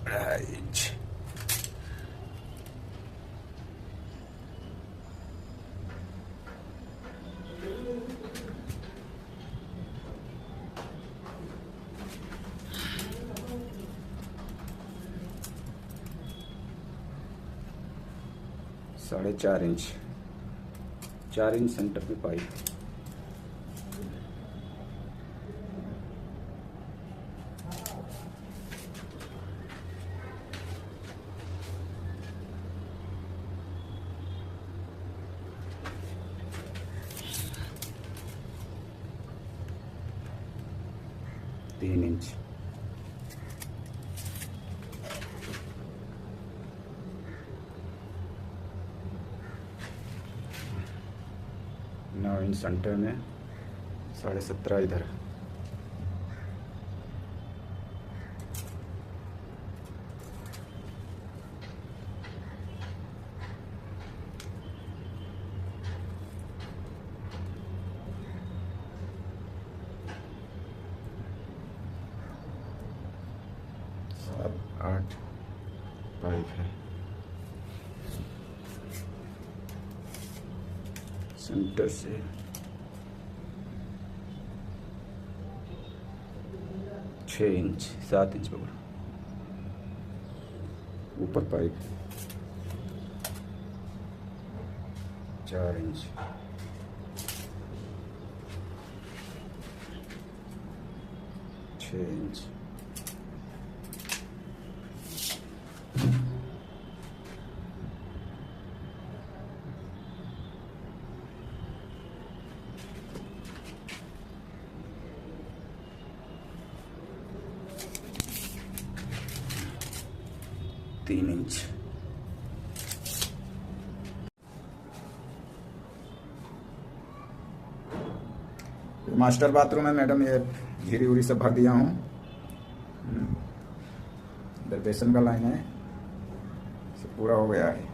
2.5 inch. साढ़े 4 inch, 4 inch centre पे pipe. तीन इंच, नौ इंच सेंटर में, 17.5 इधर। सात 8 पाइप है सेंटर से। 6 इंच, 7 इंच पकड़ो। ऊपर पाइप 4 इंच, 6 इंच, तीन इंच। मास्टर बाथरूम है मैडम, ये घिरी उरी सब भर दिया हूँ। इधर बेसन का लाइन है, सब पूरा हो गया है।